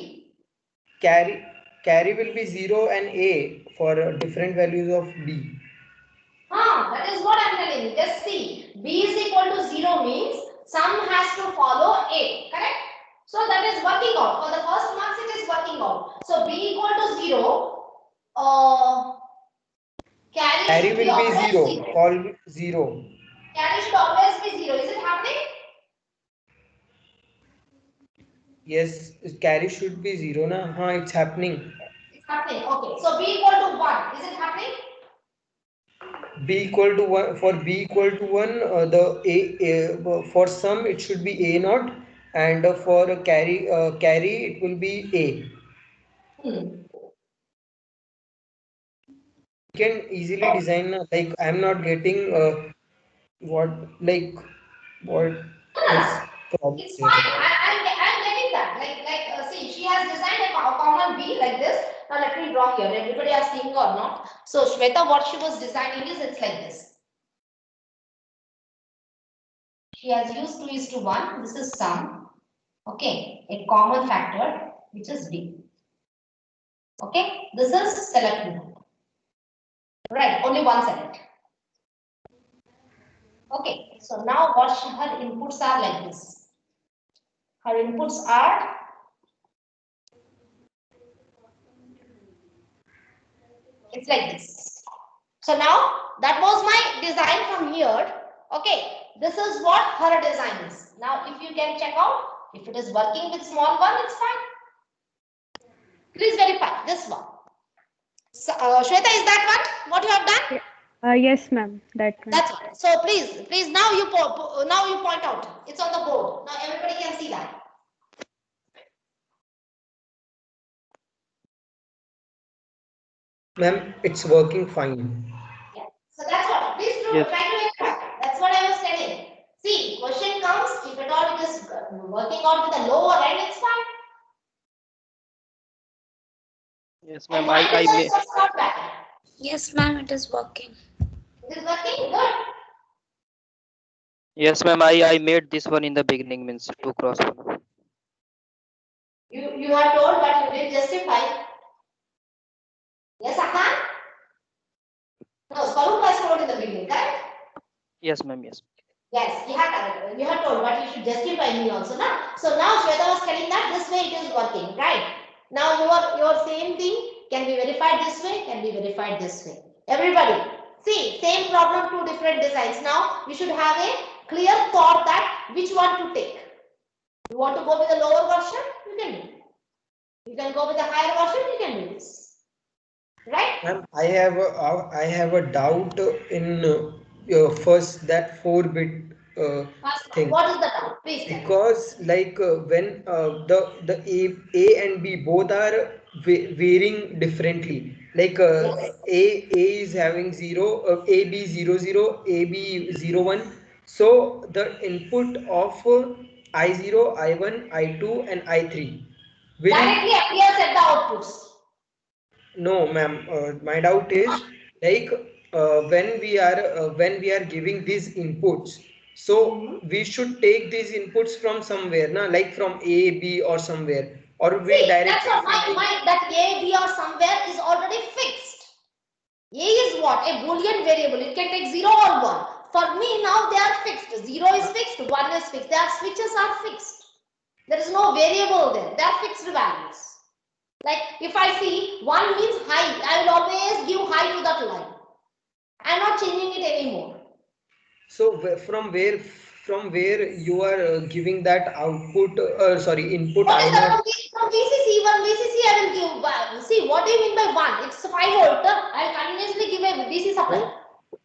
Carry will be 0 and A for different values of B. That is what I'm telling you. Just see. B is equal to 0 means sum has to follow A. Correct? So that is working out. For the first marks, it is working out. So B equal to 0. Carry Carry should be will be always 0. 0. Call 0. Carry should always be 0. Is it happening? Yes, carry should be 0 na. It's happening. It's happening. Okay. So B equal to 1. Is it happening? B equal to 1, for B equal to 1, the A for sum it should be A naught, and for carry it will be A. You can easily design like I'm not getting what like what is problem It's here. fine. I'm getting that. See, she has designed a common B like this. Now let me draw here. Everybody are seeing or not? So Shweta, what she was designing is it's like this. She has used 2:1. This is sum. Okay, a common factor which is B. Okay, this is select node. Right, only one select. Okay, so now what her inputs are like this. Her inputs are it's like this. So now that was my design from here. Okay, this is what her design is. Now if you can check out if it is working with small one, it's fine. Please verify this one. So, Shweta, is that one what you have done? Yes, ma'am. That one. That's one. So please now you point out. It's on the board. Now everybody can see that. Ma'am, it's working fine. Yeah. So that's what. Please Yes. try to verify. That's what I was telling. See, question comes if at all it is working out with the lower end, it's fine. Yes, And ma'am. my results are not bad. Yes, ma'am, it is working. It is working good. Yes, ma'am. I made this one in the beginning, means 2 cross 1. You are told, but you didn't justify. Yes, Akan? No, Swaroop has told in the beginning, correct? Yes, ma'am. Yes. Yes, you had told, but you should justify me also, na? So now Shweta was telling that this way it is working, right? Now your same thing can be verified this way, can be verified this way. Everybody, see, same problem, two different designs. Now we should have a clear thought that which one to take. You want to go with the lower version, you can do. You can go with the higher version, you can do this. Right? Ma'am, I have a doubt in first that 4-bit thing. What is the doubt? Please tell me. Because like when the A and B both are varying differently. Like Yes. A is having 0, AB 00, AB 01. So the input of I0, I1, I2 and I3 will. Directly appears at the outputs. No, ma'am. My doubt is like when we are giving these inputs, so we should take these inputs from somewhere, na? Like from A, B, or somewhere, or we See, that's directly what feeding. that A, B or somewhere is already fixed. A is what? A Boolean variable. It can take 0 or 1. For me, now they are fixed. 0 is fixed, 1 is fixed. Their switches are fixed. There is no variable there. They are fixed values. Like if I see 1 means high, I will always give high to that line. I am not changing it anymore. So from where you are giving that output? Sorry, input. What is I0. from VCC? VCC I will give. See, what do you mean by 1? It's 5 volt. I will continuously give a DC supply.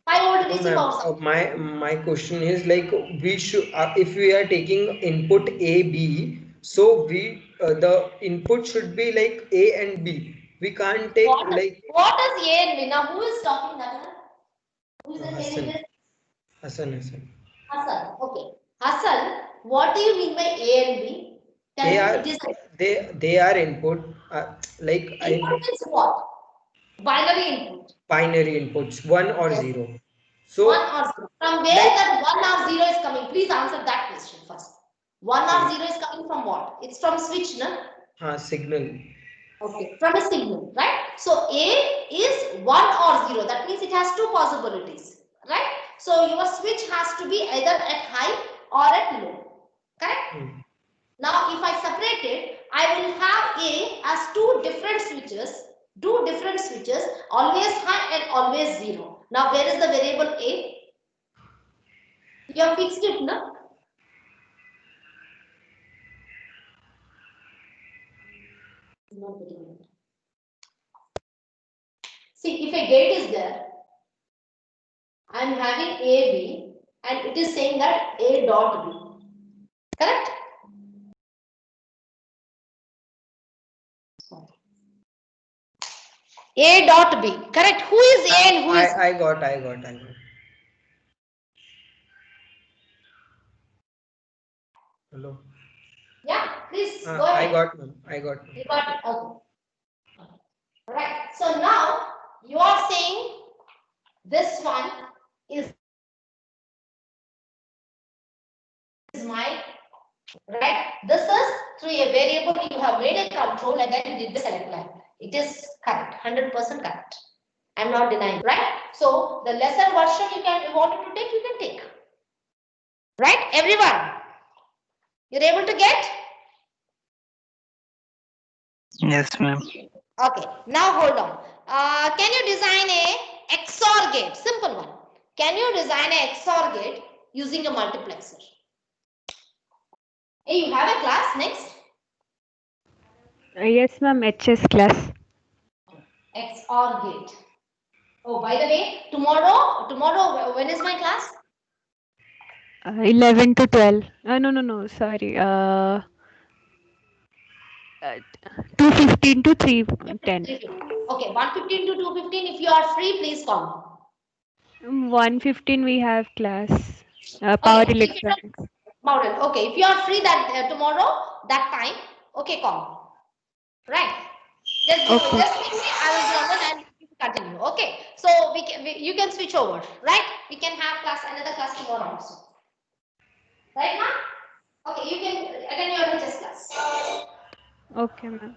5 volt No, DC ma'am. power supply. My question is like we should if we are taking input A B, so the input should be like A and B. We can't take like What is A and B? Now who is talking that? Who is saying this? Hassan. Hassan. Okay. Hassan, what do you mean by A and B? Tell They me, are it is they are input like input means what? Binary input. binary inputs 1 or Yes. 0. 1 So or 0. From where like that 1 or 0 is coming? Please answer that question first. 1 or 0 is coming from what? It's from switch, no? signal. Okay, from a signal, right? So A is 1 or 0. That means it has two possibilities, right? So your switch has to be either at high or at low, correct? Now, if I separate it, I will have A as two different switches, always high and always 0. Now, where is the variable A? You have fixed it, no? Not getting it. See, if a gate is there, I am having A, B, and it is saying that A dot B. Correct? A dot B. Correct? Who is A and who is B? I got. Hello. Yeah, please go ahead. I got, ma'am. You got it. Okay. Right. So now you are saying this one is my right. This is through a variable you have made a control and then you did the select line. It is correct, 100% correct. I'm not denying, right? So the lesser version you wanted to take, you can take. Right, everyone? You're able to get? Yes, ma'am. Okay, now hold on. Can you design a XOR gate? Simple one. Can you design a XOR gate using a multiplexer? Hey, you have a class next? Yes, ma'am. HS class. XOR gate. Oh, by the way, tomorrow, when is my class? 11 to 12. No. Sorry. 2:15 to 3:10. Okay, 1:15 to 2:15. If you are free, please call 1:15 we have class. me. Power Okay, electronics. Model. Okay, if you are free that tomorrow, that time, okay, call me. Right. Just Okay. ping me. I will be online and we can continue. Okay. So you can switch over, right? We can have another class tomorrow also. Right now? Okay, you can attend your HS class. Okay, ma'am.